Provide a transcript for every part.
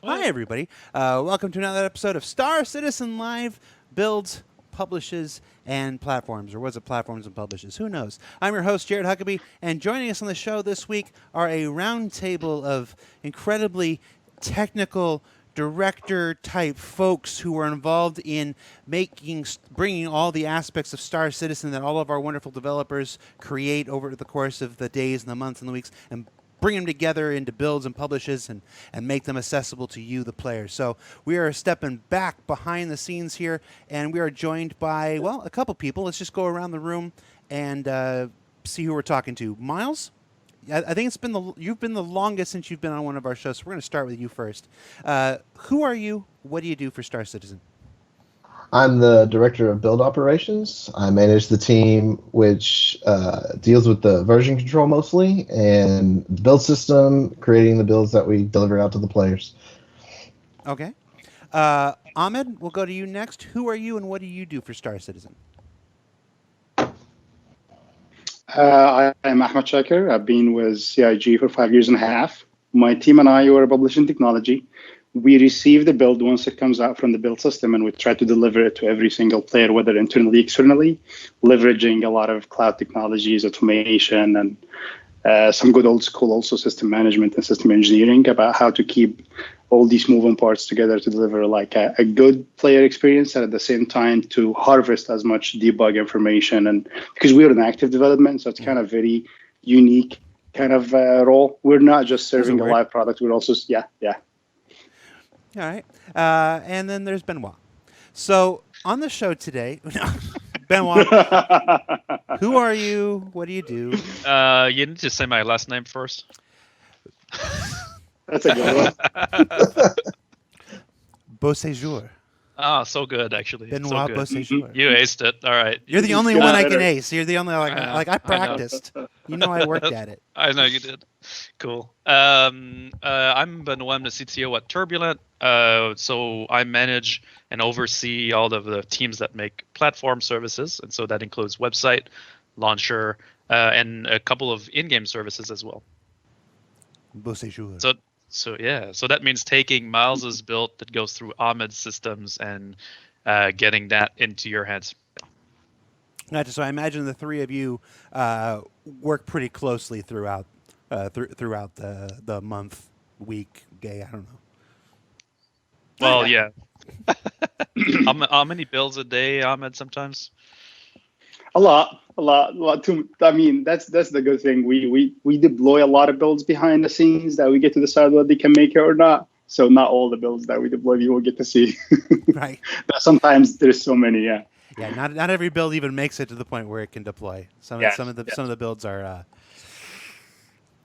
Hi, everybody. Welcome to another episode of Star Citizen Live builds, publishes, and platforms. Or was it platforms and publishes? Who knows? I'm your host, Jared Huckabee, and joining us on the show this week are a roundtable of incredibly technical director-type folks who are involved in bringing all the aspects of Star Citizen that all of our wonderful developers create over the course of the days and the months and the weeks, and bring them together into builds and publishes and make them accessible to you, the player. So we are stepping back behind the scenes here, and we are joined by, well, a couple people. Let's just go around the room and see who we're talking to. Miles, I think you've been the longest since you've been on one of our shows, so we're going to start with you first. Who are you? What do you do for Star Citizen? I'm the director of build operations. I manage the team which deals with the version control mostly and the build system, creating the builds that we deliver out to the players. Okay. Ahmed, we'll go to you next. Who are you and what do you do for Star Citizen? I am Ahmed Shaker. I've been with CIG for 5 years and a half. My team and I are publishing technology. We receive the build once it comes out from the build system, and we try to deliver it to every single player, whether internally, externally, leveraging a lot of cloud technologies, automation, and some good old school also system management and system engineering about how to keep all these moving parts together to deliver like a good player experience, and at the same time to harvest as much debug information. And because we're in active development, so it's kind of very unique kind of role. We're not just serving a live product. We're also, yeah. All right. And then there's Benoit. So on the show today, Benoit, who are you? What do you do? You need to say my last name first. That's a good one. Beau séjour. Ah, so good, actually. Benoit so good. Beau séjour. You aced it. All right. You're the only one I can ace. You're the only I practiced. You know I worked at it. I know you did. Cool. I'm Benoit. I'm the CTO at Turbulent. So I manage and oversee all of the teams that make platform services, and so that includes website, launcher, and a couple of in-game services as well. Beau séjour. So that means taking Miles's build that goes through Ahmed's systems and getting that into your hands. Gotcha. So I imagine the three of you work pretty closely throughout the month, week, day. I don't know. Well, yeah. How many builds a day, Ahmed? Sometimes. A lot. I mean, that's the good thing. We deploy a lot of builds behind the scenes that we get to decide whether they can make it or not. So not all the builds that we deploy you will get to see. Right. But sometimes there's so many. Yeah. Yeah. Not every build even makes it to the point where it can deploy. Some of the builds are.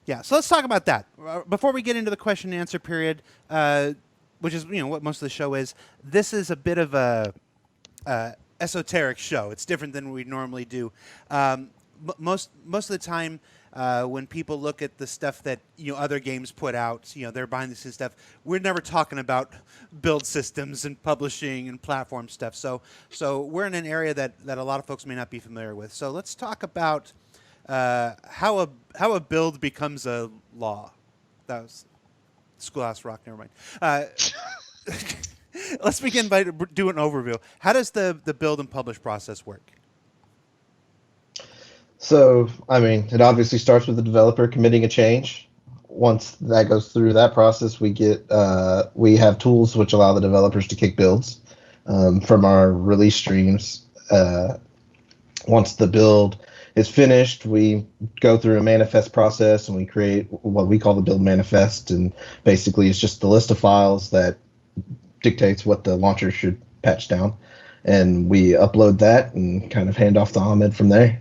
Yeah. So let's talk about that before we get into the question and answer period, which is what most of the show is. This is a bit of a esoteric show. It's different than we normally do. Most of the time, when people look at the stuff that other games put out, their behind the scenes stuff, we're never talking about build systems and publishing and platform stuff. So we're in an area that a lot of folks may not be familiar with. So let's talk about how a build becomes a law. That was Schoolhouse Rock. Never mind. Let's begin by doing an overview. How does the build and publish process work? So, I mean, it obviously starts with the developer committing a change. Once that goes through that process, we have tools which allow the developers to kick builds from our release streams. Once the build is finished, we go through a manifest process and we create what we call the build manifest. And basically, it's just the list of files that dictates what the launcher should patch down, and we upload that and kind of hand off to Ahmed from there.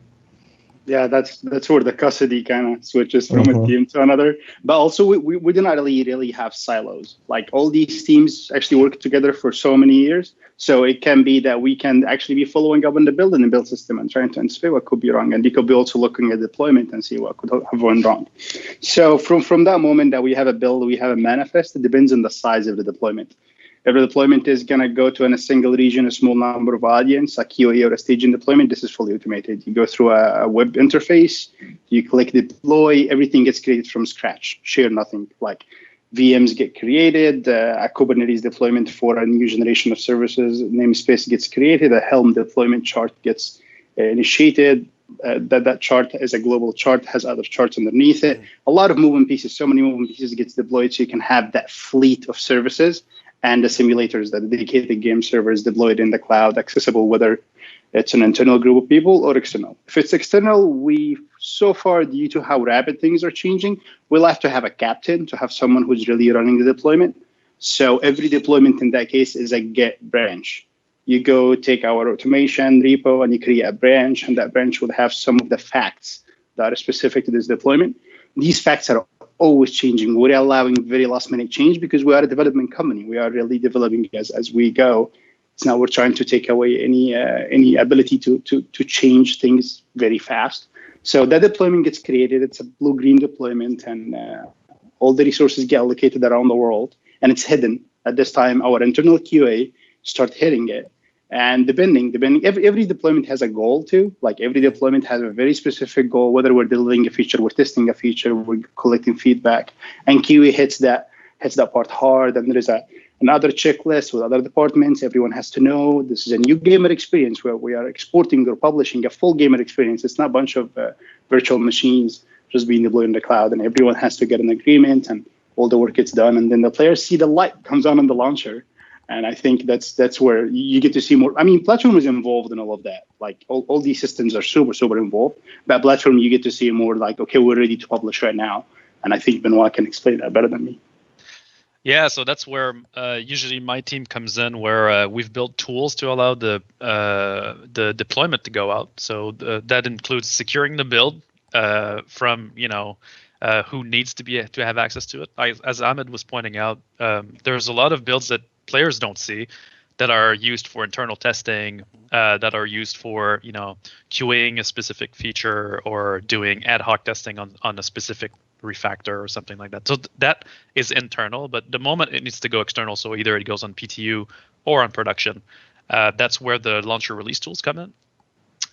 Yeah, that's where the custody kind of switches from a team to another. But also, we do not really have silos. Like all these teams actually work together for so many years. So it can be that we can actually be following up on the build and the build system and trying to anticipate what could be wrong. And we could be also looking at deployment and see what could have gone wrong. So from that moment that we have a build, we have a manifest. It depends on the size of the deployment. If the deployment is going to go to in a single region, a small number of audience, a QA or a staging deployment, this is fully automated. You go through a web interface, you click deploy, everything gets created from scratch, share nothing. Like VMs get created, a Kubernetes deployment for a new generation of services, namespace gets created, a Helm deployment chart gets initiated. That chart is a global chart, has other charts underneath it. A lot of moving pieces, so many moving pieces gets deployed, so you can have that fleet of services and the simulators, that dedicated game servers deployed in the cloud, accessible whether it's an internal group of people or external. If it's external, we so far, due to how rapid things are changing, we'll have to have a captain, to have someone who's really running the deployment. So every deployment in that case is a get branch. You go take our automation repo and you create a branch, and that branch will have some of the facts that are specific to this deployment. These facts are always changing. We're allowing very last minute change because we are a development company. We are really developing as we go. So now we're trying to take away any ability to change things very fast. So that deployment gets created. It's a blue-green deployment, and all the resources get allocated around the world, and it's hidden. At this time, our internal QA start hitting it. And depending, every deployment has a goal too. Like every deployment has a very specific goal, whether we're delivering a feature, we're testing a feature, we're collecting feedback, and QA hits that part hard. And there is another checklist with other departments. Everyone has to know this is a new gamer experience where we are exporting or publishing a full gamer experience. It's not a bunch of virtual machines just being deployed in the cloud, and everyone has to get an agreement and all the work gets done. And then the players see the light comes on the launcher. And I think that's where you get to see more. I mean, Platform is involved in all of that. Like all these systems are super involved. But Platform, you get to see more like, okay, we're ready to publish right now. And I think Benoit can explain that better than me. Yeah, so that's where usually my team comes in, where we've built tools to allow the deployment to go out. So that includes securing the build from who needs to have access to it. As Ahmed was pointing out, there's a lot of builds that players don't see that are used for internal testing, that are used for QAing a specific feature or doing ad hoc testing on a specific refactor or something like that. So that is internal, but the moment it needs to go external, so either it goes on PTU or on production, that's where the launcher release tools come in.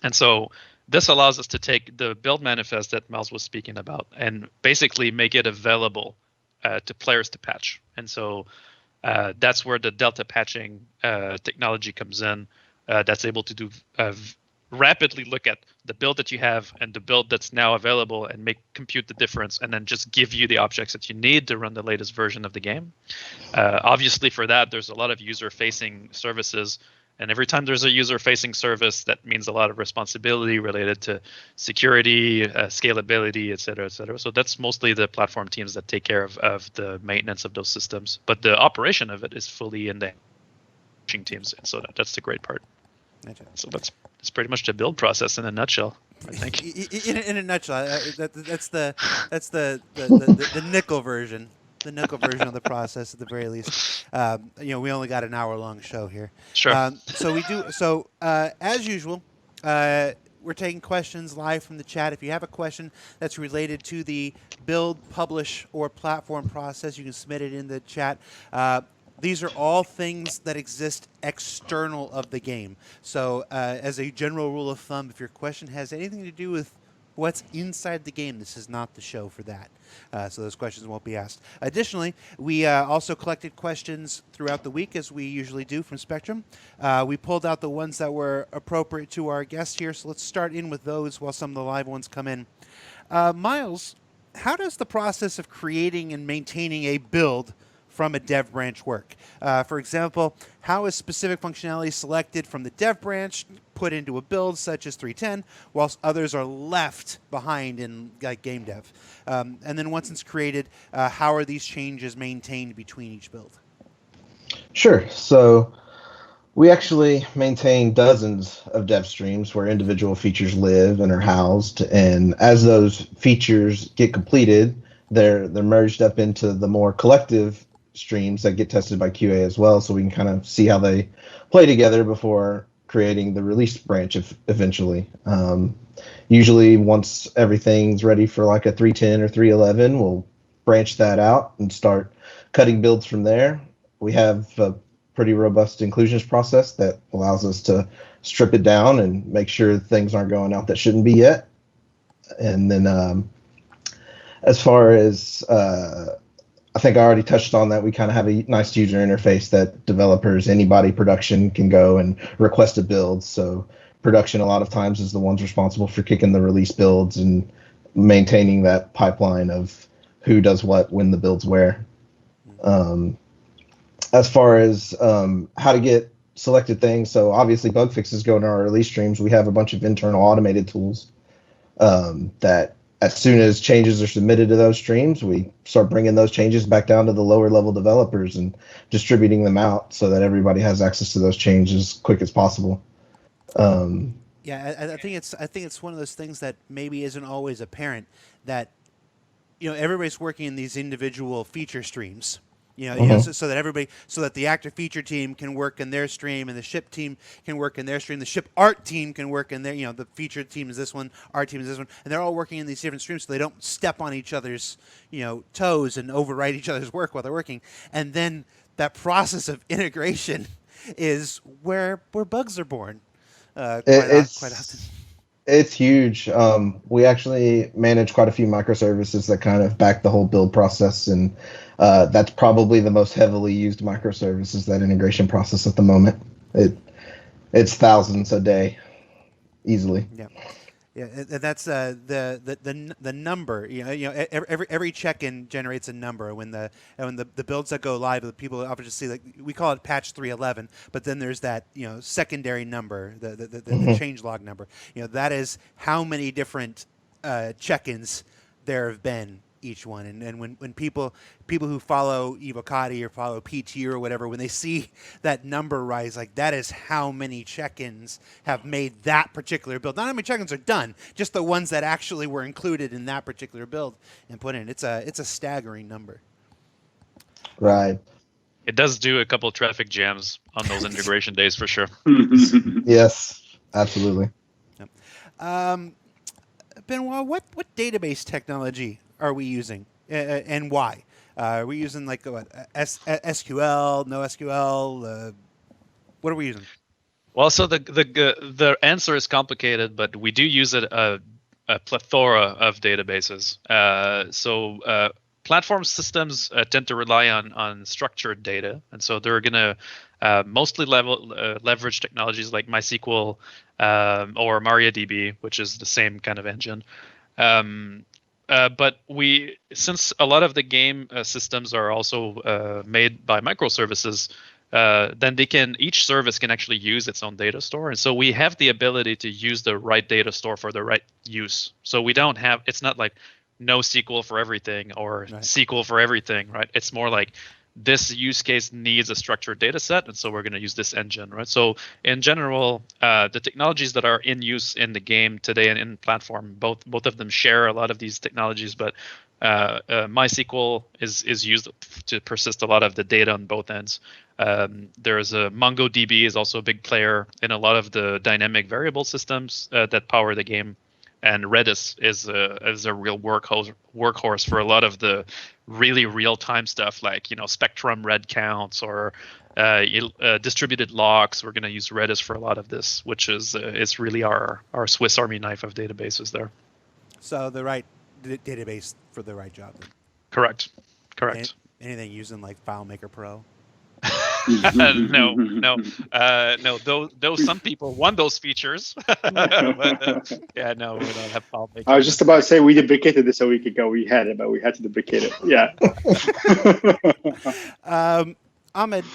And so this allows us to take the build manifest that Miles was speaking about and basically make it available to players to patch. And so that's where the Delta patching technology comes in. That's able to do rapidly look at the build that you have and the build that's now available and compute the difference, and then just give you the objects that you need to run the latest version of the game. Obviously, for that, there's a lot of user-facing services. And every time there's a user-facing service, that means a lot of responsibility related to security, scalability, et cetera, et cetera. So that's mostly the platform teams that take care of the maintenance of those systems. But the operation of it is fully in the teams. And so that's the great part. So that's pretty much the build process in a nutshell, I think. In a nutshell, that's the nickel version. The nickel version of the process, at the very least. We only got an hour-long show here. Sure. So as usual, we're taking questions live from the chat. If you have a question that's related to the build, publish, or platform process, you can submit it in the chat. These are all things that exist external of the game. So as a general rule of thumb, if your question has anything to do with what's inside the game, this is not the show for that. So those questions won't be asked. Additionally, we also collected questions throughout the week, as we usually do from Spectrum. We pulled out the ones that were appropriate to our guest here, so let's start in with those while some of the live ones come in. Miles, how does the process of creating and maintaining a build from a dev branch work? For example, how is specific functionality selected from the dev branch, put into a build such as 3.10, whilst others are left behind in game dev? And then once it's created, how are these changes maintained between each build? Sure. So we actually maintain dozens of dev streams where individual features live and are housed. And as those features get completed, they're merged up into the more collective streams that get tested by QA as well, so we can kind of see how they play together before creating the release branch eventually. Usually once everything's ready for like a 3.10 or 3.11, we'll branch that out and start cutting builds from there. We have a pretty robust inclusions process that allows us to strip it down and make sure things aren't going out that shouldn't be yet. And then as far as I think I already touched on that. We kind of have a nice user interface that developers, anybody production can go and request a build. So production a lot of times is the ones responsible for kicking the release builds and maintaining that pipeline of who does what, when the build's where. As far as how to get selected things, so obviously bug fixes go into our release streams. We have a bunch of internal automated tools that as soon as changes are submitted to those streams, we start bringing those changes back down to the lower level developers and distributing them out so that everybody has access to those changes as quick as possible. Yeah, I think it's one of those things that maybe isn't always apparent that everybody's working in these individual feature streams. So that the actor feature team can work in their stream, and the ship team can work in their stream. The ship art team can work in their, the feature team is this one, art team is this one, and they're all working in these different streams, so they don't step on each other's, toes and overwrite each other's work while they're working. And then that process of integration is where bugs are born. Quite often. It's huge. We actually manage quite a few microservices that kind of back the whole build process, and that's probably the most heavily used microservices, that integration process at the moment. It's thousands a day, easily. Yeah, that's the number. Every check-in generates a number. When the builds that go live, the people often just see, like, we call it patch 311, but then there's that secondary number, the change log number. That is how many different check-ins there have been each one. And when people who follow Evocati or follow PT or whatever, when they see that number rise, like, that is how many check-ins have made that particular build. Not how many check-ins are done, just the ones that actually were included in that particular build and put in. It's a staggering number. Right. It does do a couple of traffic jams on those integration days for sure. Yes, absolutely. Benoit, what database technology are we using, and why? Are we using SQL, no SQL? What are we using? Well, so the answer is complicated, but we do use a plethora of databases. Platform systems tend to rely on structured data, and so they're going to mostly leverage technologies like MySQL or MariaDB, which is the same kind of engine. But since a lot of the game systems are also made by microservices, then each service can actually use its own data store. And so we have the ability to use the right data store for the right use. So it's not like NoSQL for everything or right. SQL for everything, right? It's more like this use case needs a structured data set, and so we're going to use this engine, right? So in general, the technologies that are in use in the game today and in platform, both of them share a lot of these technologies, but MySQL is used to persist a lot of the data on both ends. There's MongoDB is also a big player in a lot of the dynamic variable systems that power the game. And Redis is a real workhorse for a lot of the really real-time stuff, like Spectrum read counts or distributed locks. We're going to use Redis for a lot of this, which is really our Swiss Army knife of databases there. So the right database for the right job. Correct. Anything using like FileMaker Pro? No. Those some people want those features, but yeah, no, we don't have FileMaker. I was just about to say we deprecated this a week ago. We had it, but we had to deprecate it. Yeah. Ahmed,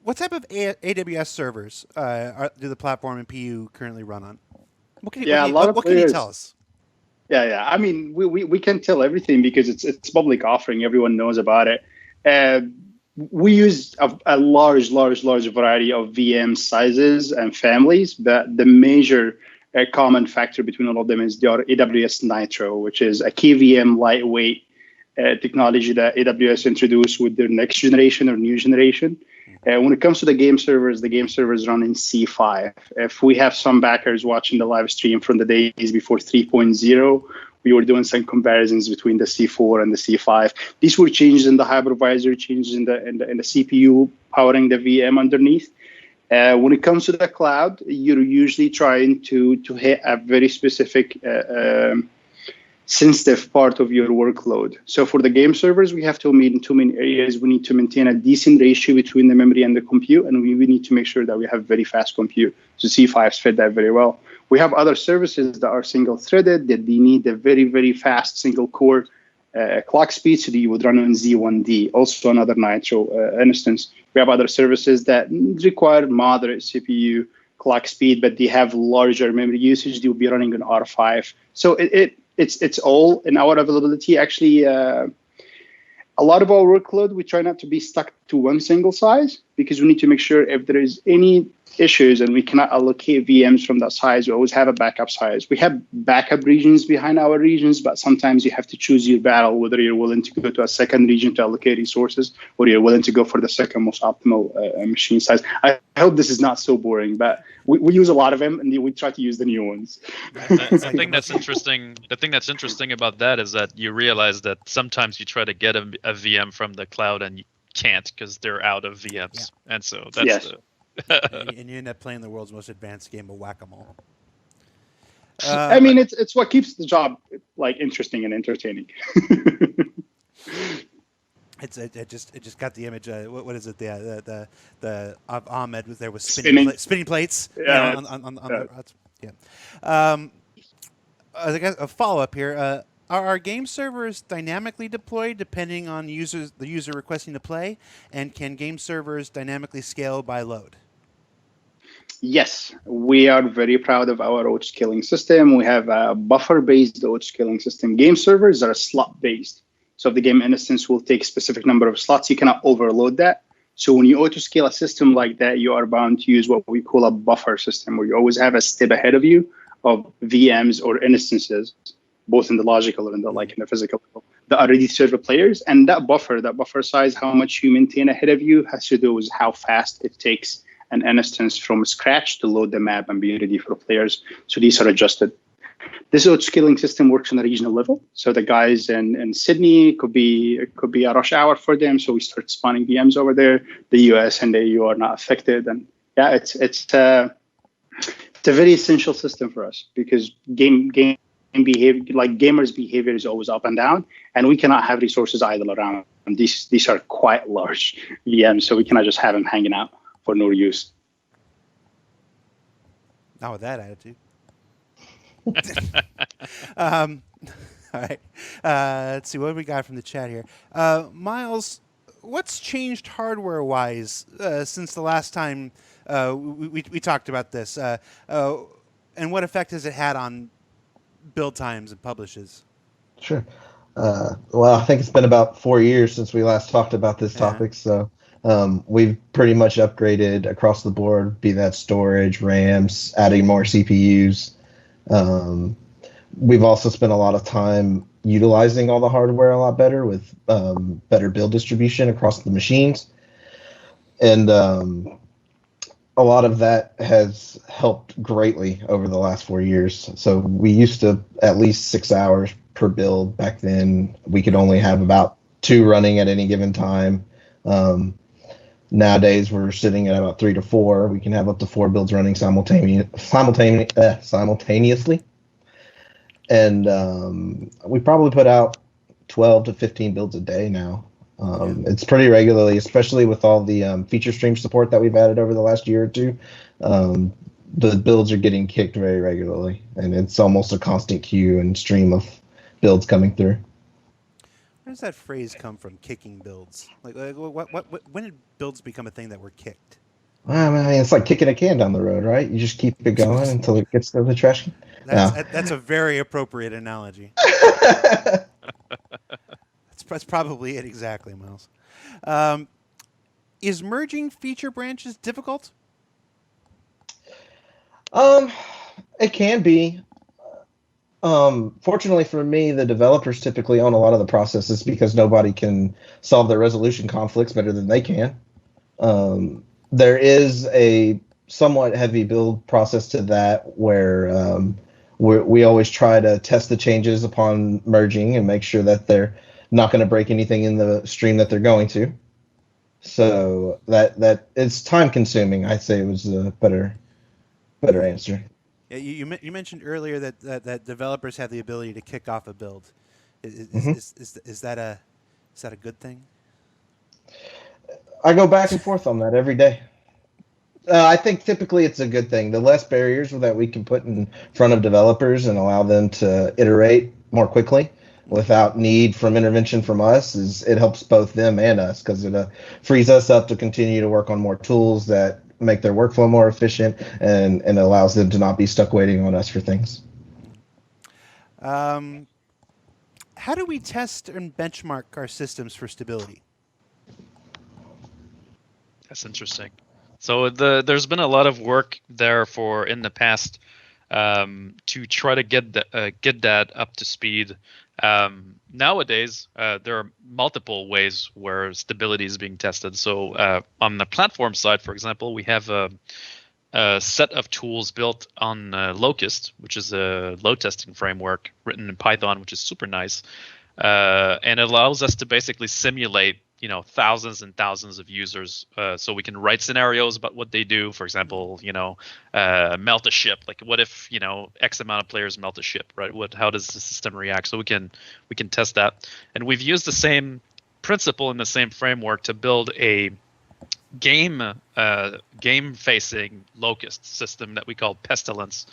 what type of AWS servers do the platform and PU currently run on? What can you tell us? Yeah. I mean, we can tell everything because it's public offering. Everyone knows about it. We use a large variety of VM sizes and families, but the major common factor between all of them is the AWS Nitro, which is a KVM lightweight technology that AWS introduced with their next generation or new generation. When it comes to the game servers run in C5. If we have some backers watching the live stream from the days before 3.0, we were doing some comparisons between the C4 and the C5. These were changes in the hypervisor, changes in the CPU powering the VM underneath. When it comes to the cloud, you're usually trying to hit a very specific sensitive part of your workload. So for the game servers, we have to meet in two main areas. We need to maintain a decent ratio between the memory and the compute, and we need to make sure that we have very fast compute. So C5s fit that very well. We have other services that are single-threaded, that they need a very, very fast single-core clock speed, so that you would run on Z1D, also another Nitro instance. We have other services that require moderate CPU clock speed, but they have larger memory usage. They will be running on R5. So it's all in our availability. Actually, a lot of our workload, we try not to be stuck to one single size, because we need to make sure if there is any issues and we cannot allocate VMs from that size, we always have a backup size. We have backup regions behind our regions, but sometimes you have to choose your battle, whether you're willing to go to a second region to allocate resources, or you're willing to go for the second most optimal machine size. I hope this is not so boring, but we use a lot of them, and we try to use the new ones. The thing that's interesting. The thing that's interesting about that is that you realize that sometimes you try to get a VM from the cloud and you can't, because they're out of VMs, and so that's Yes. And you end up playing the world's most advanced game of whack-a-mole. I mean, it's what keeps the job like interesting and entertaining. It just got the image. What is it? The of Ahmed was there with spinning plates. Yeah. On the rods. Yeah. I guess a follow up here. Are our game servers dynamically deployed depending on the user requesting to play, and can game servers dynamically scale by load? Yes, we are very proud of our auto scaling system. We have a buffer-based auto scaling system. Game servers are slot-based. So if the game instance will take a specific number of slots, you cannot overload that. So when you auto scale a system like that, you are bound to use what we call a buffer system, where you always have a step ahead of you of VMs or instances, both in the logical and in the physical level, that are ready to serve the players. And that buffer size, how much you maintain ahead of you, has to do with how fast it takes an instance from scratch to load the map and be ready for players. So these are adjusted. This auto-scaling system works on a regional level. So the guys in Sydney, could be a rush hour for them. So we start spawning VMs over there. The US and the EU are not affected. And yeah, it's a very essential system for us, because game behavior, like gamers' behavior, is always up and down, and we cannot have resources idle around. And these are quite large VMs, so we cannot just have them hanging out for no use. Not with that attitude. All right. Let's see what we got from the chat here. Miles, what's changed hardware-wise since the last time we talked about this? And what effect has it had on build times and publishes? Sure. Well, I think it's been about 4 years since we last talked about this topic, so we've pretty much upgraded across the board, be that storage, RAMs, adding more CPUs. We've also spent a lot of time utilizing all the hardware a lot better with better build distribution across the machines. And a lot of that has helped greatly over the last 4 years. So we used to at least 6 hours per build. Back then, we could only have about 2 running at any given time. Nowadays, we're sitting at about 3 to 4. We can have up to 4 builds running simultaneously. And we probably put out 12 to 15 builds a day now. It's pretty regularly, especially with all the feature stream support that we've added over the last year or two. The builds are getting kicked very regularly, and it's almost a constant queue and stream of builds coming through. Where does that phrase come from? Kicking builds. Like when did builds become a thing that were kicked? I mean, it's like kicking a can down the road, right? You just keep it going until it gets to the trash can. That's a very appropriate analogy. That's probably it exactly, Miles. Is merging feature branches difficult? It can be. Fortunately for me, the developers typically own a lot of the processes because nobody can solve their resolution conflicts better than they can. There is a somewhat heavy build process to that where we always try to test the changes upon merging and make sure that they're not going to break anything in the stream that they're going to. So that it's time consuming. I'd say it was a better answer. Yeah, you mentioned earlier that developers have the ability to kick off a build. Hmm. Is that a good thing? I go back and forth on that every day. I think typically it's a good thing. The less barriers that we can put in front of developers and allow them to iterate more quickly without need from intervention from us is it helps both them and us because it frees us up to continue to work on more tools that make their workflow more efficient and allows them to not be stuck waiting on us for things. Um, how do we test and benchmark our systems for stability? That's interesting. So there's been a lot of work there for in the past to try to get that up to speed. Nowadays, there are multiple ways where stability is being tested. So on the platform side, for example, we have a set of tools built on Locust, which is a load testing framework written in Python, which is super nice, and it allows us to basically simulate thousands and thousands of users, so we can write scenarios about what they do. For example, melt a ship. Like, what if X amount of players melt a ship, right? How does the system react? So we can test that, and we've used the same principle in the same framework to build a game facing Locust system that we call Pestilence,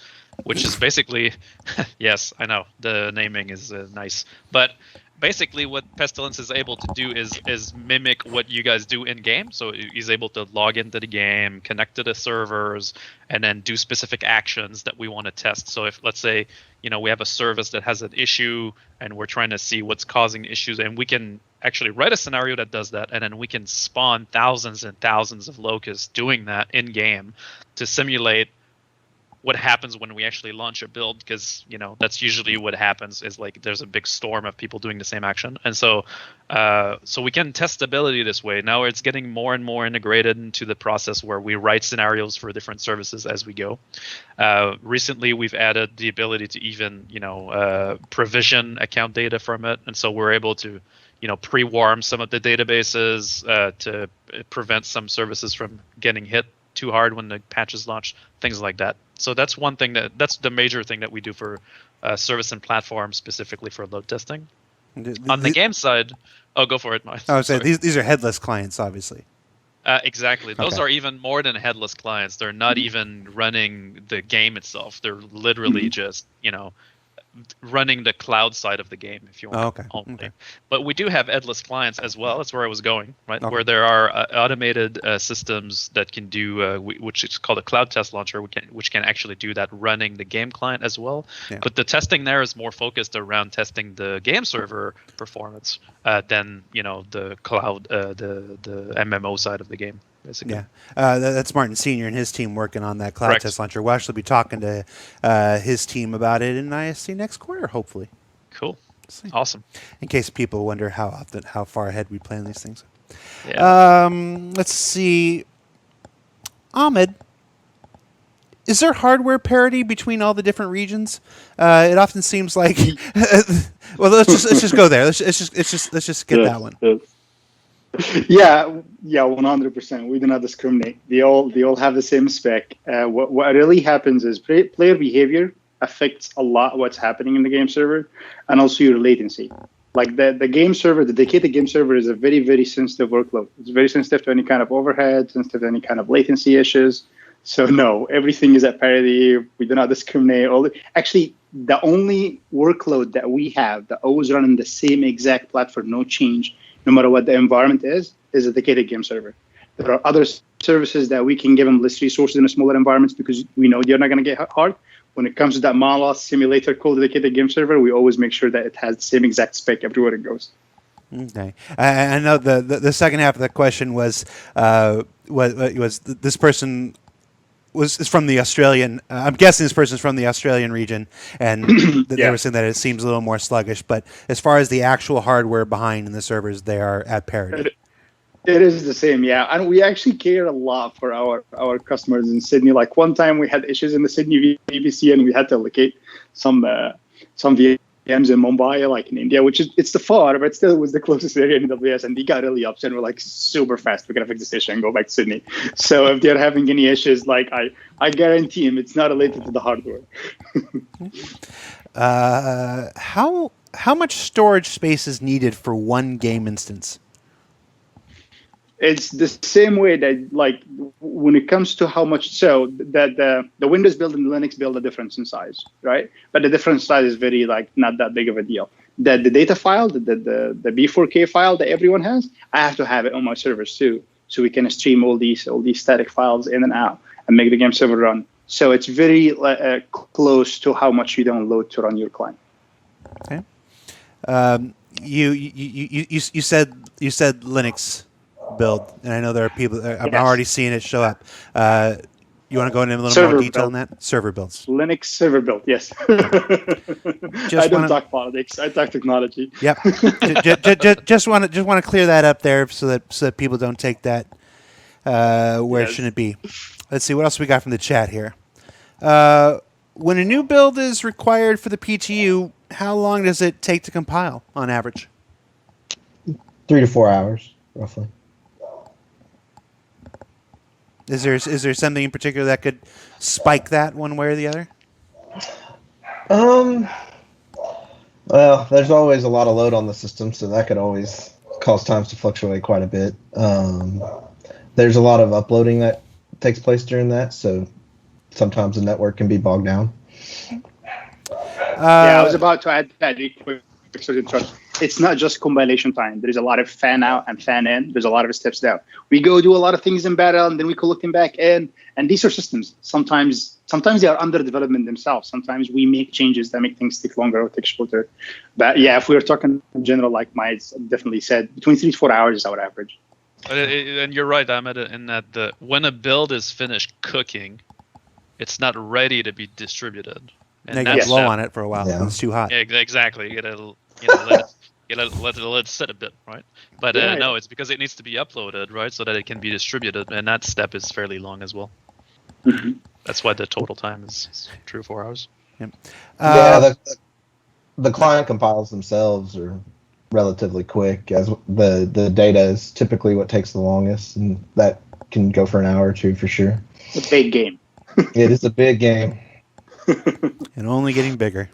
which is basically yes, I know the naming is nice, but basically what Pestilence is able to do is mimic what you guys do in game. So he's able to log into the game, connect to the servers, and then do specific actions that we want to test. So if, let's say, we have a service that has an issue and we're trying to see what's causing issues, and we can actually write a scenario that does that, and then we can spawn thousands and thousands of locusts doing that in game to simulate what happens when we actually launch a build, because that's usually what happens, is like there's a big storm of people doing the same action. And so we can test stability this way. Now it's getting more and more integrated into the process where we write scenarios for different services as we go. Recently we've added the ability to even provision account data from it, and so we're able to pre-warm some of the databases to prevent some services from getting hit too hard when the patch is launched, things like that. So that's one thing that's the major thing that we do for service and platform, specifically for load testing. On the game side, go for it, Miles. I would say these are headless clients, obviously. Exactly. Those are even more than headless clients. They're not even running the game itself. They're literally just running the cloud side of the game, if you want. Okay. But we do have headless clients as well. That's where I was going, right? Okay. Where there are automated systems that can do, which is called a cloud test launcher, which can actually do that running the game client as well. Yeah. But the testing there is more focused around testing the game server performance than the cloud, the MMO side of the game. Basically. Yeah, that's Martin Sr. and his team working on that cloud test launcher. We'll actually be talking to his team about it in ISC next quarter, hopefully. Cool. Awesome. In case people wonder how far ahead we plan these things. Yeah. Let's see. Ahmed, is there hardware parity between all the different regions? It often seems like. Well, let's just go there. Let's just get that one. Yes. Yeah, 100%. We do not discriminate. They all have the same spec. What really happens is player behavior affects a lot what's happening in the game server, and also your latency. Like the game server, the dedicated game server is a very, very sensitive workload. It's very sensitive to any kind of overhead, sensitive to any kind of latency issues. So no, everything is at parity. We do not discriminate. Actually, the only workload that we have that always run in the same exact platform, no change, no matter what the environment is a dedicated game server. There are other services that we can give them less resources in a smaller environments because we know they're not going to get hard. When it comes to that Malos simulator called dedicated game server, we always make sure that it has the same exact spec everywhere it goes. Okay. I know the second half of the question was this person is from the Australian. I'm guessing this person's from the Australian region, and they were saying that it seems a little more sluggish. But as far as the actual hardware behind in the servers, they are at parity. It is the same, yeah. And we actually care a lot for our customers in Sydney. Like one time we had issues in the Sydney VPC, and we had to allocate some VMs VMs in Mumbai, like in India, which is it's the far, but still was the closest area in AWS, and they got really upset and were like super fast. We're gonna fix this issue and go back to Sydney. So if they're having any issues, like I guarantee them, it's not related to the hardware. How much storage space is needed for one game instance? It's the same way that, like, when it comes to how much, so that the Windows build and the Linux build are different in size, right? But the different size is very, like, not that big of a deal. The data file, the B4K file that everyone has, I have to have it on my servers too, so we can stream all these static files in and out and make the game server run. So it's very close to how much you download to run your client. Okay. You said Linux build, and I know there are people. I'm already seeing it show up. You want to go into a little Server more detail build. on that? Server builds. Linux server build, yes. I don't talk politics. I talk technology. Yep. just want to clear that up there so that people don't take that where it shouldn't be. Let's see what else we got from the chat here. When a new build is required for the PTU, how long does it take to compile on average? 3 to 4 hours, roughly. Is there something in particular that could spike that one way or the other? Well, there's always a lot of load on the system, so that could always cause times to fluctuate quite a bit. There's a lot of uploading that takes place during that, so sometimes the network can be bogged down. I was about to add that quick. It's not just compilation time. There's a lot of fan out and fan in. There's a lot of steps down. We go do a lot of things in parallel, and then we collect them back in. And these are systems. Sometimes they are under development themselves. Sometimes we make changes that make things take longer or take shorter. But yeah, if we were talking in general, like Miles definitely said, between 3 to 4 hours is our average. And you're right, Ahmed, in that when a build is finished cooking, it's not ready to be distributed. And they get blow on it for a while. Yeah. It's too hot. Yeah, exactly. You gotta let it sit a bit, right? But no, it's because it needs to be uploaded, right, so that it can be distributed, and that step is fairly long as well. Mm-hmm. That's why the total time is 3 or 4 hours. Yep. The client compiles themselves are relatively quick, as the data is typically what takes the longest, and that can go for an hour or two for sure. It's a big game. It is a big game. And only getting bigger.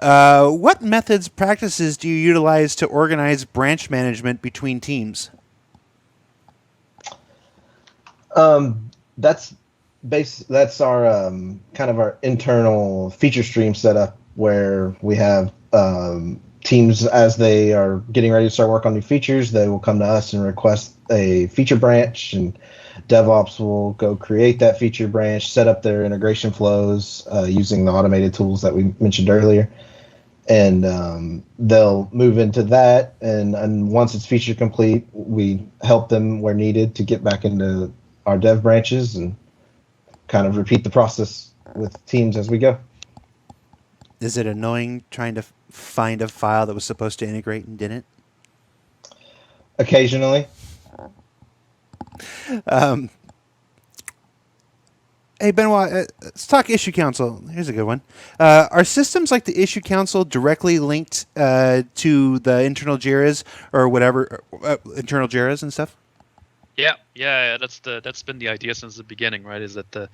What methods, practices do you utilize to organize branch management between teams? That's our kind of our internal feature stream setup, where we have teams, as they are getting ready to start work on new features, they will come to us and request a feature branch, and DevOps will go create that feature branch, set up their integration flows using the automated tools that we mentioned earlier. And they'll move into that. And once it's feature complete, we help them where needed to get back into our dev branches and kind of repeat the process with teams as we go. Is it annoying trying to find a file that was supposed to integrate and didn't? Occasionally. Hey, Benoit, let's talk issue council. Here's a good one. Are systems like the issue council directly linked to the internal JIRAs or whatever, internal JIRAs and stuff? Yeah. That's been the idea since the beginning, right? Is that the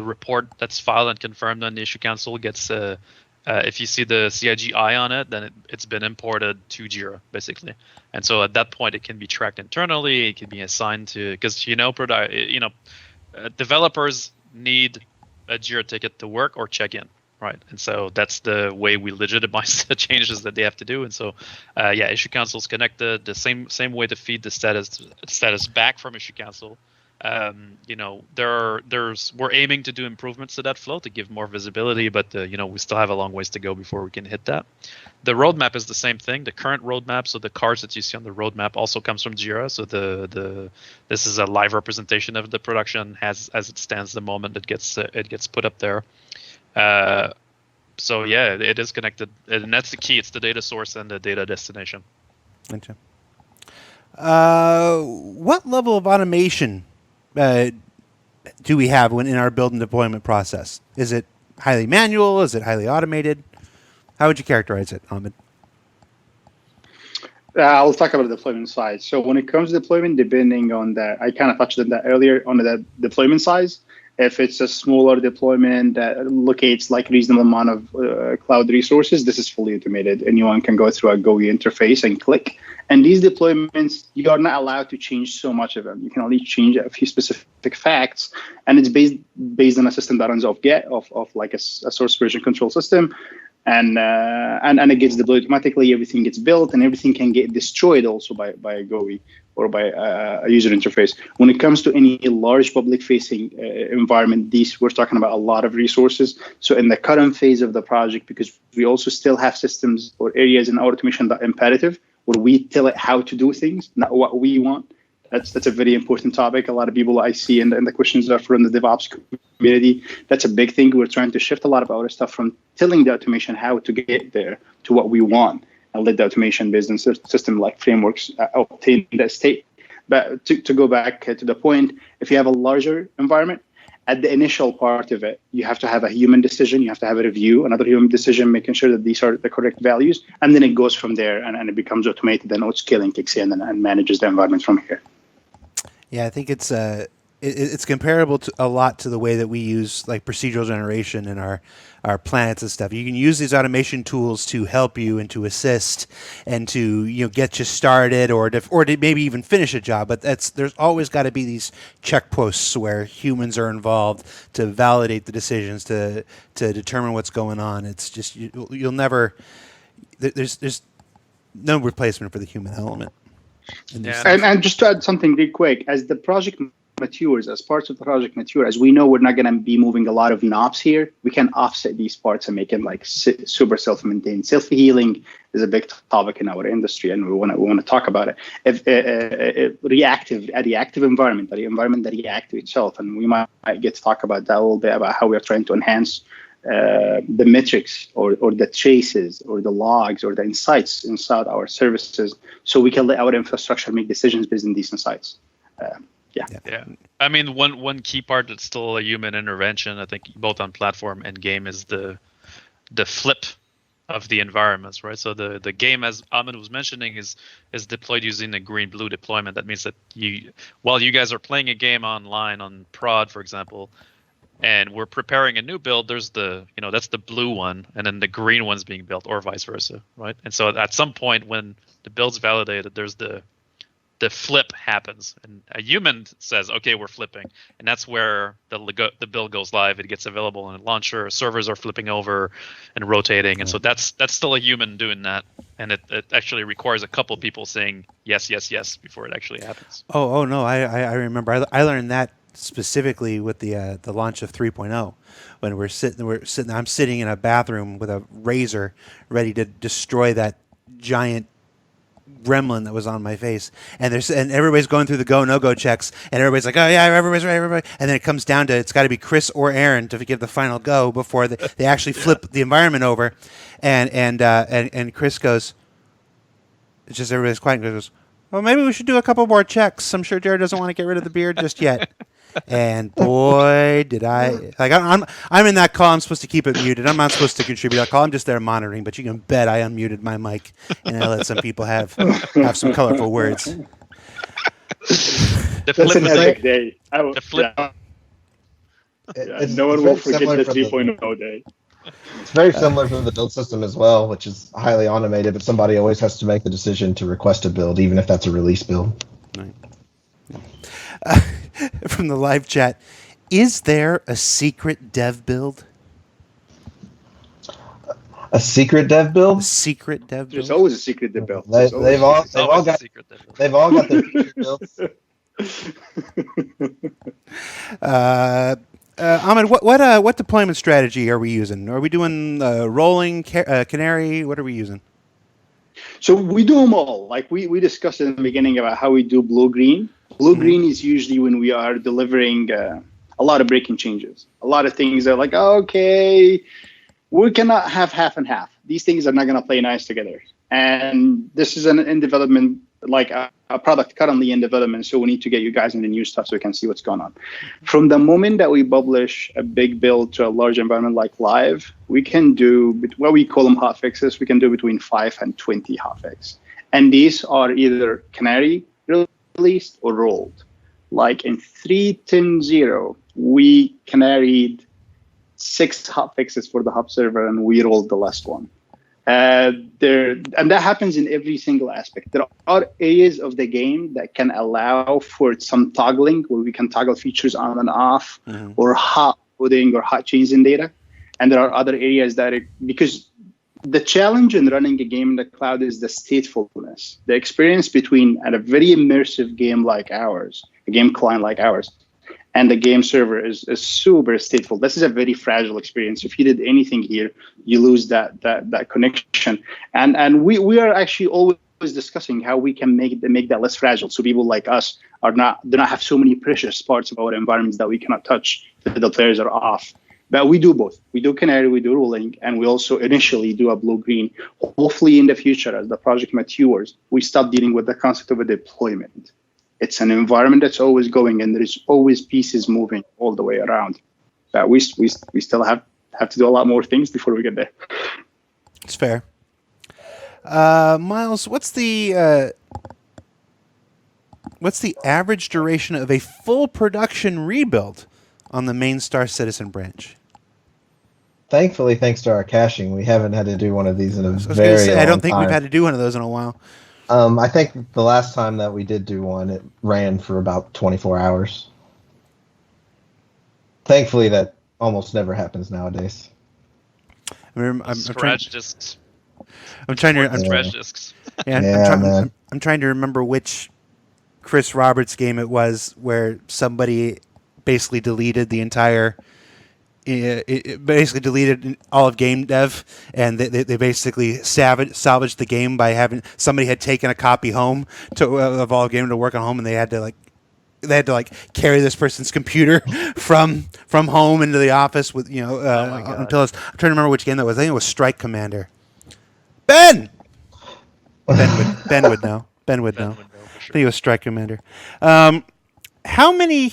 report that's filed and confirmed on the issue council gets, if you see the CIG-I on it, then it's been imported to JIRA, basically. And so at that point, it can be tracked internally. It can be assigned to, because developers need a JIRA ticket to work or check in, right? And so that's the way we legitimize the changes that they have to do. And so, issue council is connected the same way to feed the status back from issue council. We're aiming to do improvements to that flow to give more visibility, but we still have a long ways to go before we can hit that. The roadmap is the same thing. The current roadmap, so the cards that you see on the roadmap, also comes from Jira. So this is a live representation of the production as it stands the moment it gets put up there. It is connected, and that's the key. It's the data source and the data destination. Gotcha. What level of automation do we have in our build and deployment process? Is it highly manual? Is it highly automated? How would you characterize it, Ahmed? I'll talk about the deployment size. So when it comes to deployment, depending on that, I kind of touched on that earlier on the deployment size. If it's a smaller deployment that locates like reasonable amount of cloud resources, this is fully automated. Anyone can go through a GUI interface and click. And these deployments, you are not allowed to change so much of them. You can only change a few specific facts, and it's based on a system that runs off Get, of like a source version control system. And it gets deployed automatically. Everything gets built, and everything can get destroyed also by a GUI or by a user interface. When it comes to any large public-facing environment, we're talking about a lot of resources. So in the current phase of the project, because we also still have systems or areas in our automation that are imperative, where we tell it how to do things, not what we want. That's a very important topic. A lot of people I see in the questions are from the DevOps community. That's a big thing. We're trying to shift a lot of our stuff from telling the automation how to get there to what we want, and let the automation business system like frameworks obtain that state. But to go back to the point, if you have a larger environment, at the initial part of it, you have to have a human decision. You have to have a review, another human decision, making sure that these are the correct values. And then it goes from there, and it becomes automated, and autoscaling kicks in and manages the environment from here. Yeah, I think it's comparable to a lot to the way that we use like procedural generation in our planets and stuff. You can use these automation tools to help you and to assist and to get you started or to maybe even finish a job. But there's always got to be these checkposts where humans are involved to validate the decisions, to determine what's going on. It's just you'll never there's no replacement for the human element. Yeah. And just to add something real quick, as the project matures, as parts of the project mature, as we know we're not going to be moving a lot of knobs here, we can offset these parts and make them like super self-maintained. Self-healing is a big topic in our industry, and we want to talk about it. If a reactive environment, the environment that reacts to itself, and we might get to talk about that a little bit, about how we are trying to enhance the metrics or the traces or the logs or the insights inside our services, so we can let our infrastructure make decisions based on these insights. Yeah. I mean, one key part that's still a human intervention, I think, both on platform and game, is the flip of the environments, right? So the game, as Ahmed was mentioning, is deployed using a green-blue deployment. That means that while you guys are playing a game online on prod, for example, and we're preparing a new build, there's that's the blue one, and then the green one's being built, or vice versa, right? And so at some point when the build's validated, there's the flip happens, and a human says, okay, we're flipping, and that's where the build goes live. It gets available in a launcher, servers are flipping over and rotating, and so that's still a human doing that, and it actually requires a couple people saying yes before it actually happens. Oh no, I remember I learned that specifically with the launch of 3.0, when I'm sitting in a bathroom with a razor ready to destroy that giant gremlin that was on my face, and everybody's going through the go no go checks, and everybody's like, oh yeah, everybody's right, everybody, and then it comes down to it's got to be Chris or Aaron to give the final go before they actually flip the environment over, and Chris goes, it's just everybody's quiet, and goes, well, maybe we should do a couple more checks. I'm sure Jared doesn't want to get rid of the beard just yet. And boy, did I I'm in that call. I'm supposed to keep it muted. I'm not supposed to contribute that call. I'm just there monitoring. But you can bet I unmuted my mic and I let some people have some colorful words. The That's flip an is epic day. the flip. No one will forget the 3.0 day. It's very similar for the build system as well, which is highly automated, but somebody always has to make the decision to request a build, even if that's a release build. Right. From the live chat, is there a secret dev build? A secret dev build? A secret dev build? There's always a secret dev build. They've all got their feature builds. Ahmed, what deployment strategy are we using? Are we doing rolling, canary? What are we using? So we do them all. Like we discussed in the beginning about how we do blue-green. Blue-green is usually when we are delivering a lot of breaking changes. A lot of things are like, okay, we cannot have half and half. These things are not going to play nice together. And this is in development like a product currently in development, so we need to get you guys in the new stuff so we can see what's going on. From the moment that we publish a big build to a large environment like live, we can do what we call them hot fixes. We can do between 5 and 20 hot fixes. And these are either canary released or rolled. Like in 3.10.0, we canaried 6 hot fixes for the hub server, and we rolled the last one. And that happens in every single aspect. There are areas of the game that can allow for some toggling, where we can toggle features on and off, or hot coding or hot changing data. And there are other areas that because the challenge in running a game in the cloud is the statefulness, the experience between a very immersive game like ours, a game client like ours, and the game server is super stateful. This is a very fragile experience. If you did anything here, you lose that connection. And we are actually always discussing how we can make that less fragile, so people like us do not have so many precious parts of our environments that we cannot touch, that the players are off. But we do both. We do canary, we do rolling, and we also initially do a blue-green. Hopefully in the future, as the project matures, we stop dealing with the concept of a deployment. It's an environment that's always going, and there's always pieces moving all the way around. But we still have to do a lot more things before we get there. It's fair. Miles, what's the average duration of a full production rebuild on the main Star Citizen branch? Thankfully, thanks to our caching, we haven't had to do one of these in a very long time. I don't think we've had to do one of those in a while. I think the last time that we did do one, it ran for about 24 hours. Thankfully, that almost never happens nowadays. I'm Scratch discs. I'm trying to. Scratch discs. Yeah, I'm trying to remember which Chris Roberts game it was where somebody basically deleted the entire. It basically deleted all of game dev, and they basically salvaged the game by having somebody had taken a copy home of all of game to work on home, and they had to carry this person's computer from home into the office with until I'm trying to remember which game that was. I think it was Strike Commander. Ben would know. Ben would know. I think it was Strike Commander. How many?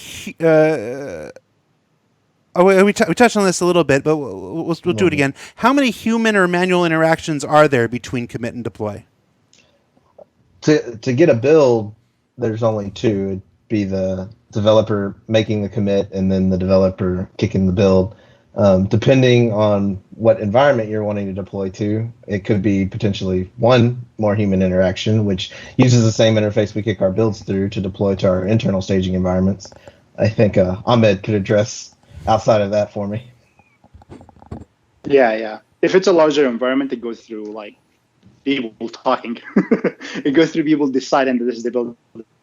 We touched on this a little bit, but we'll do it again. How many human or manual interactions are there between commit and deploy? To get a build, there's only 2. It'd be the developer making the commit and then the developer kicking the build. Depending on what environment you're wanting to deploy to, it could be potentially 1 more human interaction, which uses the same interface we kick our builds through to deploy to our internal staging environments. I think Ahmed could address outside of that for me. Yeah. If it's a larger environment, it goes through like people talking. It goes through people deciding that this is the build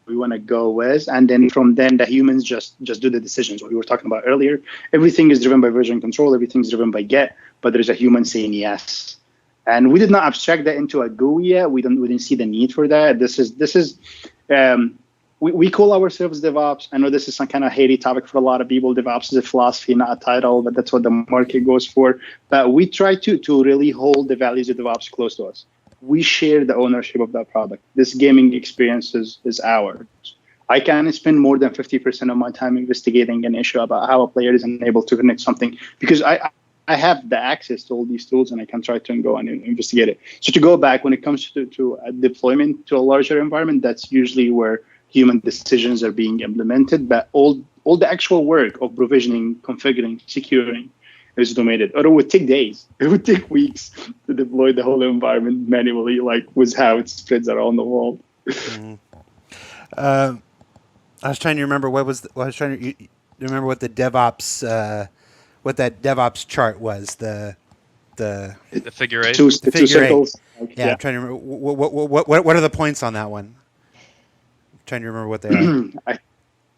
we want to go with, and then from then the humans just do the decisions. What we were talking about earlier, everything is driven by version control, everything's driven by get, but there's a human saying yes. And we did not abstract that into a GUI yet. We didn't see the need for that. This is. We call ourselves DevOps. I know this is some kind of hairy topic for a lot of people. DevOps is a philosophy, not a title, but that's what the market goes for. But we try to really hold the values of DevOps close to us. We share the ownership of that product. This gaming experience is ours. I can spend more than 50% of my time investigating an issue about how a player is unable to connect something, because I have the access to all these tools, and I can try to go and investigate it. So to go back, when it comes to a deployment to a larger environment, that's usually where human decisions are being implemented, but all the actual work of provisioning, configuring, securing is automated. Or it would take days. It would take weeks to deploy the whole environment manually, like with how it spreads around the world. I was trying to remember remember what the DevOps what that DevOps chart was. The figure 8. Two circles. circles. Yeah, I'm trying to remember what are the points on that one. Trying to remember what they are.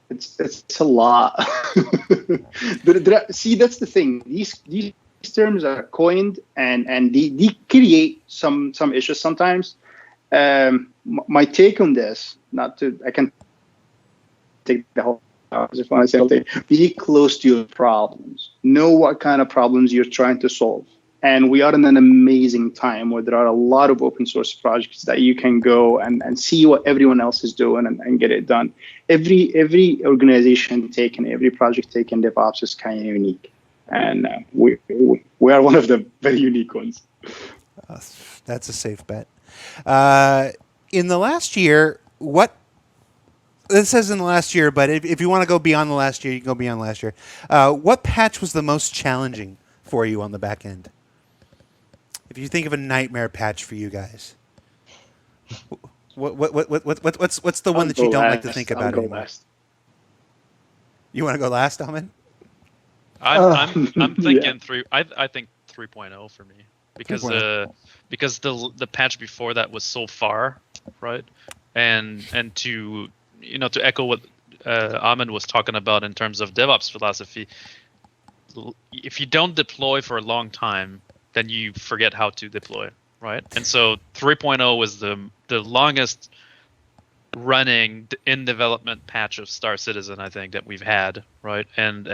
It's a lot. See, that's the thing. These terms are coined and they create some issues sometimes. My take on this, I can take the whole if I say something. Be close to your problems. Know what kind of problems you're trying to solve, And we are in an amazing time where there are a lot of open source projects that you can go and see what everyone else is doing and get it done. Every organization taken, every project taken, DevOps is kind of unique. And we are one of the very unique ones. That's a safe bet. In the last year, this says in the last year, but if you want to go beyond the last year, you can go beyond last year. What patch was the most challenging for you on the back end? If you think of a nightmare patch for you guys, what's the one that you don't like to think about anymore? Last. You want to go last, Ahmed? I'm thinking I think 3.0 for me because the patch before that was so far, right? And to echo what Ahmed was talking about in terms of DevOps philosophy, if you don't deploy for a long time, then you forget how to deploy, right? And so 3.0 was the longest running in development patch of Star Citizen, I think, that we've had, right? And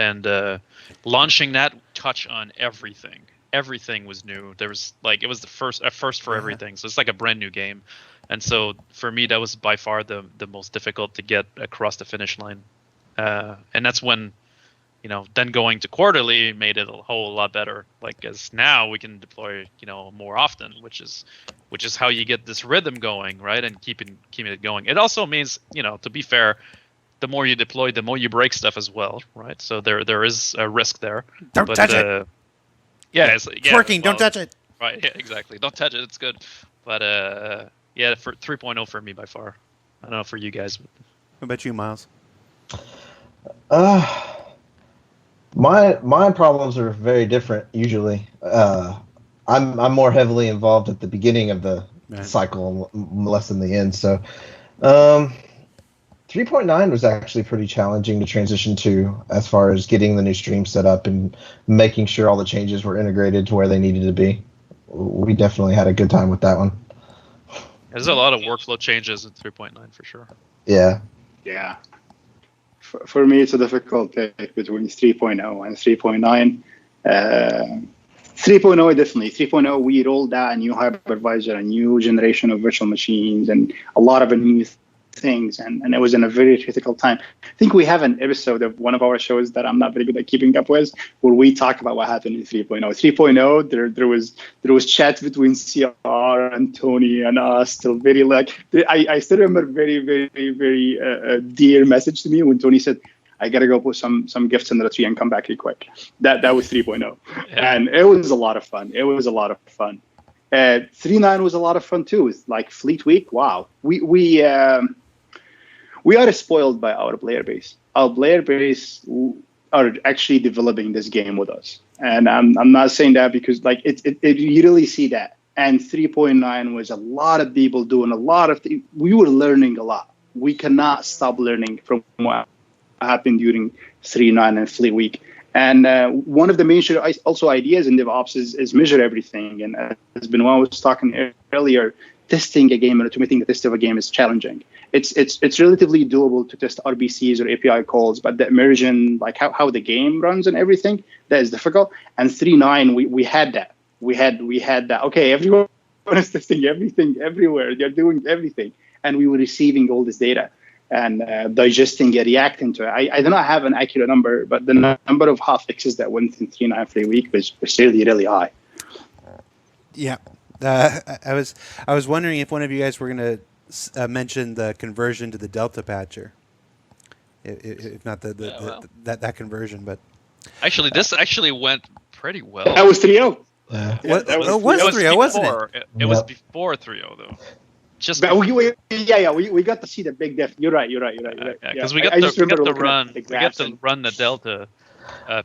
launching that touch on everything. Everything was new. There was it was the first for everything. So it's like a brand new game. And so for me, that was by far the most difficult to get across the finish line. And that's when, then going to quarterly made it a whole lot better. As now we can deploy, more often, which is how you get this rhythm going, right? And keeping it going. It also means, to be fair, the more you deploy, the more you break stuff as well, right? So there is a risk there. Don't touch it. Yeah, it's working. Don't touch it. Right. Yeah, exactly. Don't touch it. It's good. But yeah, for 3.0 for me by far. I don't know for you guys. What about you, Miles? My problems are very different usually. I'm more heavily involved at the beginning of the cycle, less in the end. So 3.9 was actually pretty challenging to transition to, as far as getting the new stream set up and making sure all the changes were integrated to where they needed to be. We definitely had a good time with that one. There's a lot of workflow changes in 3.9 for sure. Yeah. Yeah. For me, it's a difficult pick between 3.0 and 3.9. 3.0 definitely. 3.0, we rolled out a new hypervisor, a new generation of virtual machines, and a lot of new things, and it was in a very critical time. I think we have an episode of one of our shows that I'm not very good at keeping up with, where we talk about what happened in 3.0. 3.0, there was chat between CR and Tony and us till very I still remember very, very, very dear message to me when Tony said, I gotta go put some gifts under the tree and come back really quick. That was 3.0. Yeah. And it was a lot of fun. 3.9 was a lot of fun too. It's like Fleet Week. Wow. We are spoiled by our player base. Our player base are actually developing this game with us. And I'm not saying that because you really see that. And 3.9 was a lot of people doing a lot of things. We were learning a lot. We cannot stop learning from what happened during 3.9 and Fleet Week. And one of the major also ideas in DevOps is measure everything. And as Benoit was talking earlier, testing a game and automating the test of a game is challenging. It's relatively doable to test RBCs or API calls, but the immersion, how the game runs and everything, that is difficult. And 3.9, we had that. We had that. Okay, everyone is testing everything everywhere. They're doing everything, and we were receiving all this data and digesting it, reacting to it. I do not have an accurate number, but the number of hot fixes that went in 3.9 for a week was really, really high. Yeah. I was wondering if one of you guys were going to mention the conversion to the Delta patcher, if not that conversion. But actually, this went pretty well. That was 3.0. It was 3.0, wasn't it? It was before 3.0 though. We got to see the big diff. You're right. Because we got to run the Delta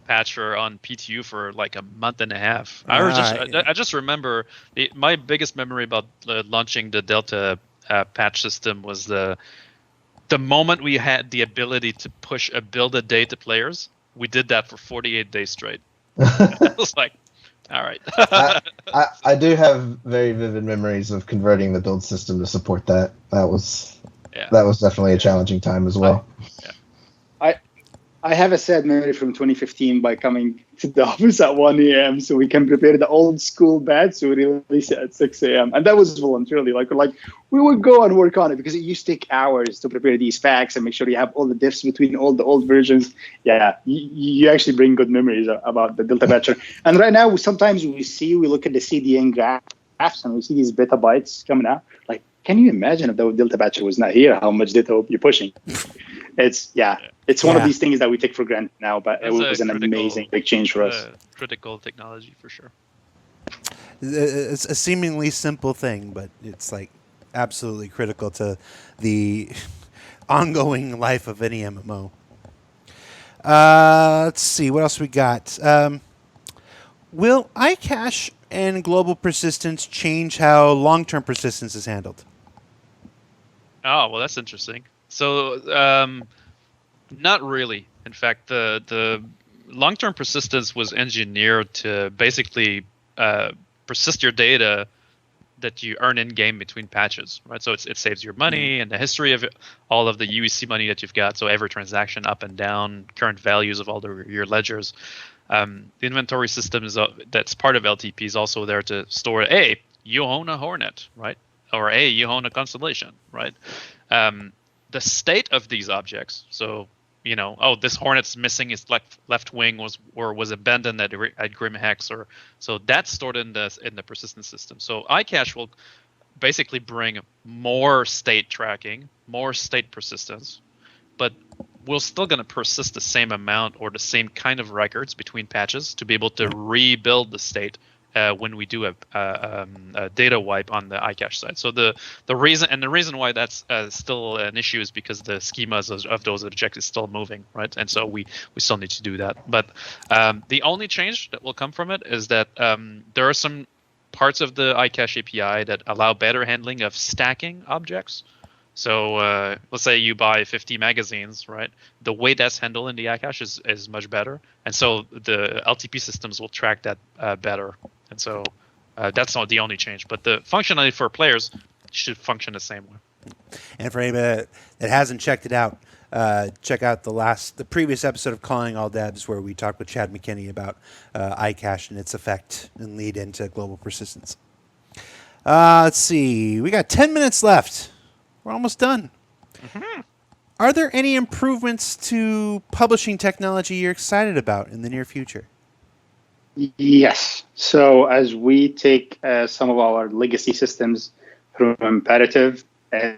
patcher on PTU for like a month and a half. I just remember my biggest memory about launching the Delta patch system was the moment we had the ability to push a build a day to players. We did that for 48 days straight. I was like, all right. I do have very vivid memories of converting the build system to support that. That was definitely a challenging time as well. I have a sad memory from 2015 by coming to the office at 1 a.m. so we can prepare the old school batch, so we release it at 6 a.m. And that was voluntarily. Like we would go and work on it because it used to take hours to prepare these packs and make sure you have all the diffs between all the old versions. Yeah, you actually bring good memories about the Delta Batcher. And right now, sometimes we look at the CDN graphs and we see these petabytes coming out. Like, can you imagine if the Delta Batcher was not here, how much data you're pushing? It's one of these things that we take for granted now, but it was an amazing big change for us. Critical technology for sure. It's a seemingly simple thing, but it's like absolutely critical to the ongoing life of any MMO. Let's see what else we got. Will iCache and global persistence change how long-term persistence is handled? Oh, well, that's interesting. So, not really. In fact, the long-term persistence was engineered to basically persist your data that you earn in game between patches, right? So it saves your money and the history of all of the UEC money that you've got. So every transaction up and down, current values of all your ledgers. The inventory system that's part of LTP is also there to store, hey, you own a Hornet, right? Or hey, you own a Constellation, right? The state of these objects. So, this Hornet's missing its left wing was abandoned at Grim Hex, or so that's stored in the persistence system. So iCache will basically bring more state tracking, more state persistence, but we're still going to persist the same amount or the same kind of records between patches to be able to rebuild the state when we do a data wipe on the iCache side. So the reason why that's still an issue is because the schemas of those objects is still moving, right? And so we still need to do that. But the only change that will come from it is that there are some parts of the iCache API that allow better handling of stacking objects. So let's say you buy 50 magazines, right? The way that's handled in the iCache is much better. And so the LTP systems will track that better. And so that's not the only change. But the functionality for players should function the same way. And for anybody that hasn't checked it out, check out the previous episode of Calling All Devs, where we talked with Chad McKinney about iCache and its effect and lead into global persistence. Let's see. We got 10 minutes left. We're almost done. Mm-hmm. Are there any improvements to publishing technology you're excited about in the near future? Yes. So as we take some of our legacy systems from imperative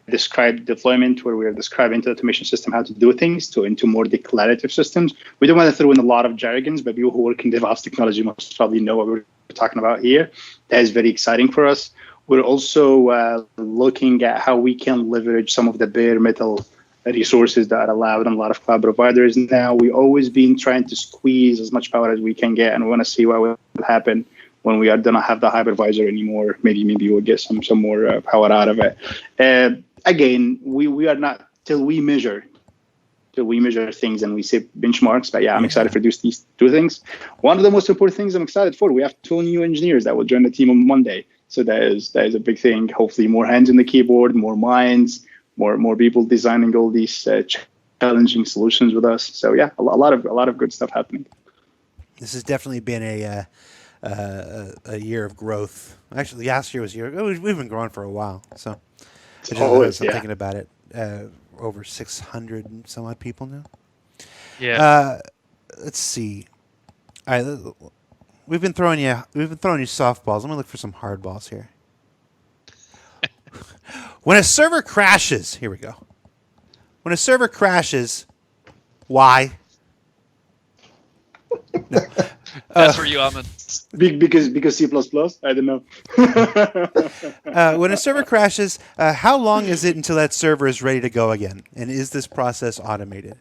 described deployment, where we are describing to the automation system how to do things, into more declarative systems, we don't want to throw in a lot of jargons, but people who work in DevOps technology must probably know what we're talking about here. That is very exciting for us. We're also looking at how we can leverage some of the bare metal resources that are allowed on a lot of cloud providers now. We've always been trying to squeeze as much power as we can get, and we want to see what will happen when we don't have the hypervisor anymore. Maybe we'll get some more power out of it. Again, we are not till we measure things and we set benchmarks. But I'm excited for these two things. One of the most important things I'm excited for, we have 2 new engineers that will join the team on Monday. So that is a big thing. Hopefully more hands on the keyboard, more minds, more people designing all these challenging solutions with us. So a lot of good stuff happening. This has definitely been a year of growth. Actually, last year was a year. We've been growing for a while. So I'm thinking about it. Over 600 and some odd people now. Yeah. Let's see. All right. We've been throwing you softballs. Let me look for some hard balls here. When a server crashes, here we go. When a server crashes, why? No. That's for you, Ahmed. Because C++? I don't know. When a server crashes, how long is it until that server is ready to go again? And is this process automated?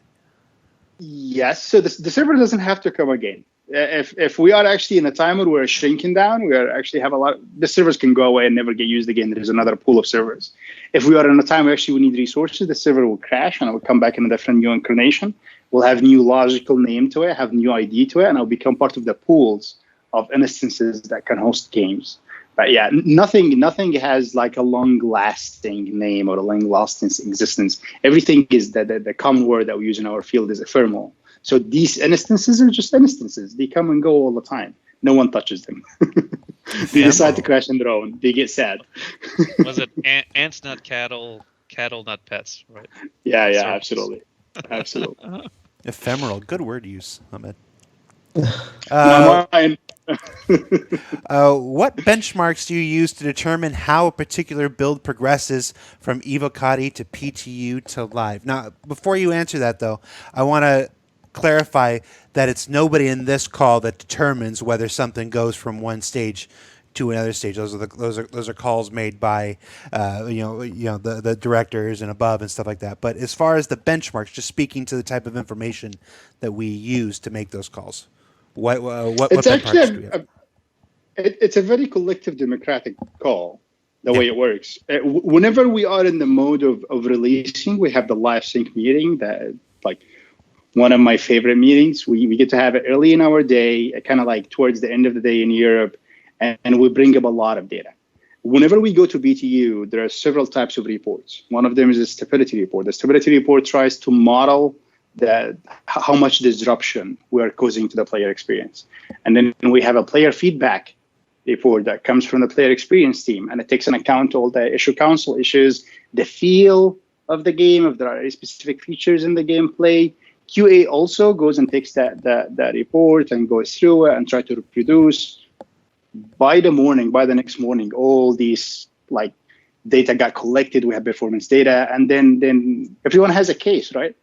Yes. So the server doesn't have to come again. If we are actually in a time where we're shrinking down, we are actually have the servers can go away and never get used again. There's another pool of servers. If we are in a time where actually we need resources, the server will crash and it will come back in a different new incarnation. We'll have new logical name to it, have new ID to it, and it'll become part of the pools of instances that can host games. But nothing has like a long-lasting name or a long-lasting existence. Everything is the common word that we use in our field is ephemeral. So these instances are just instances. They come and go all the time. No one touches them. They decide to crash on their own. They get sad. Was it ants not cattle, cattle not pets, right? Yeah, Service. absolutely. Ephemeral. Good word use, Ahmed. Mine. What benchmarks do you use to determine how a particular build progresses from Evocati to PTU to live? Now, before you answer that, though, I want to clarify that it's nobody in this call that determines whether something goes from one stage to another stage. Those are calls made by the directors and above and stuff like that. But as far as the benchmarks, just speaking to the type of information that we use to make those calls, what It's actually benchmarks do we have? it's a very collective democratic call. The way it works, whenever we are in the mode of releasing, we have the live sync meeting. That like one of my favorite meetings. We get to have it early in our day, kind of like towards the end of the day in Europe, and we bring up a lot of data. Whenever we go to BTU, there are several types of reports. One of them is a stability report. The stability report tries to model how much disruption we are causing to the player experience. And then we have a player feedback report that comes from the player experience team, and it takes into account all the issue council issues, the feel of the game, if there are any specific features in the gameplay. QA also goes and takes that report and goes through it and try to reproduce. By the next morning, all these like data got collected. We have performance data, and then everyone has a case, right?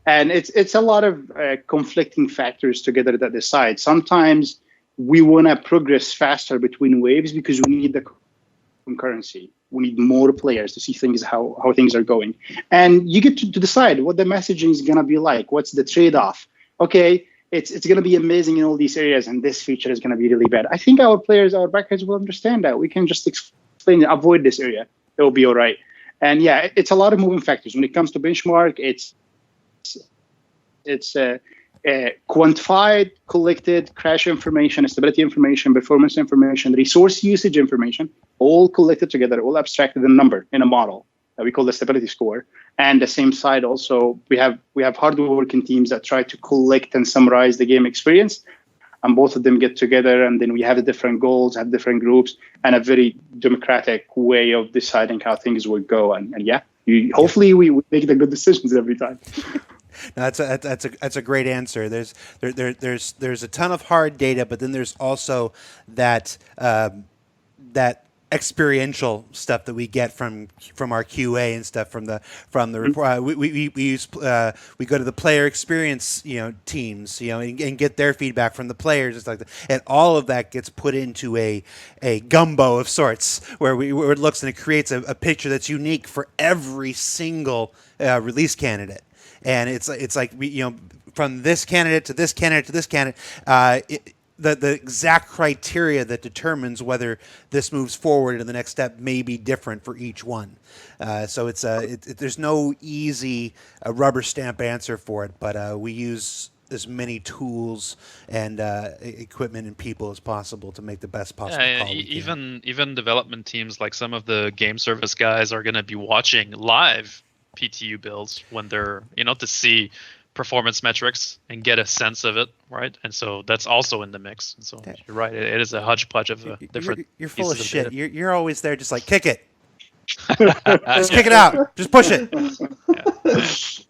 And it's a lot of conflicting factors together that decide. Sometimes we want to progress faster between waves because we need the concurrency. We need more players to see things how things are going. And you get to decide what the messaging is going to be like. What's the trade-off? Okay, it's going to be amazing in all these areas, and this feature is going to be really bad. I think our players, our backers will understand that. We can just explain, avoid this area. It will be all right. And yeah, it's a lot of moving factors. When it comes to benchmark, it's quantified, collected crash information, stability information, performance information, resource usage information, all collected together, all abstracted in a number in a model that we call the stability score. And the same side also, we have hard-working teams that try to collect and summarize the game experience, and both of them get together, and then we have the different goals, have different groups, and a very democratic way of deciding how things will go. And hopefully we make the good decisions every time. No, that's a great answer. There's a ton of hard data, but then there's also that experiential stuff that we get from our QA and stuff from the report. We go to the player experience teams and get their feedback from the players and stuff like that, and all of that gets put into a gumbo of sorts where it looks and it creates a picture that's unique for every single release candidate. And it's like from this candidate to this candidate to this candidate, the exact criteria that determines whether this moves forward and the next step may be different for each one. So there's no easy rubber stamp answer for it, but we use as many tools and equipment and people as possible to make the best possible call. Even development teams, like some of the game service guys, are going to be watching live PTU builds when they're to see performance metrics and get a sense of it, right? And so that's also in the mix. And so you're right, it is a hodgepodge of different. You're full of shit. You're always there, just like kick it, just kick it out, just push it.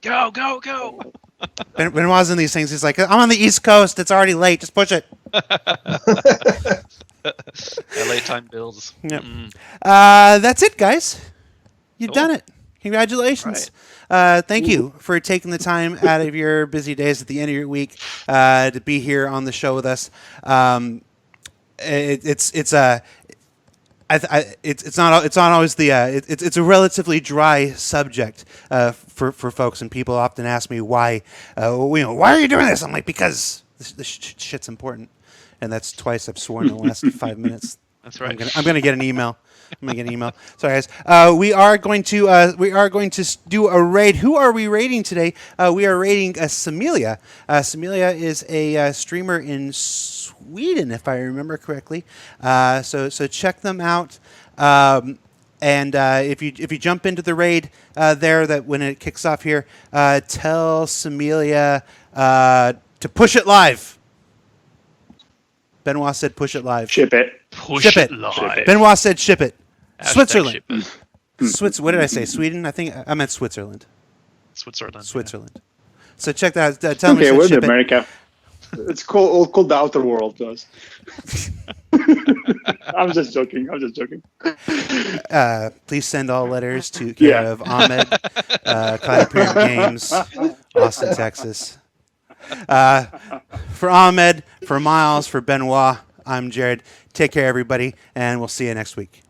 Go. Benoit's in these things. He's like, I'm on the East Coast. It's already late. Just push it. LA time builds. Yep. That's it, guys. You've done it. Congratulations. Right. Thank you for taking the time out of your busy days at the end of your week to be here on the show with us. It's not always it's a relatively dry subject for folks, and people often ask me why are you doing this? I'm like, because this shit's important, and that's twice I've sworn in the last 5 minutes. That's right. I'm gonna get an email. Sorry, guys. We are going to do a raid. Who are we raiding today? We are raiding Samilia. Samilia is a streamer in Sweden, if I remember correctly. So check them out. And if you jump into the raid that when it kicks off here, tell Samilia to push it live. Benoit said push it live. Ship it. Ship it. live. Benoit said ship it. Hashtag Switzerland. ship it. What did I say? Sweden? I think I meant Switzerland. Switzerland. So check that out. Tell Okay, me we're ship in it. America. It's called the outer world to us. I'm just joking. Please send all letters to care of Ahmed, Cloud Pyramid Games, Austin, Texas. For Ahmed, for Miles, for Benoit, I'm Jared. Take care, everybody, and we'll see you next week.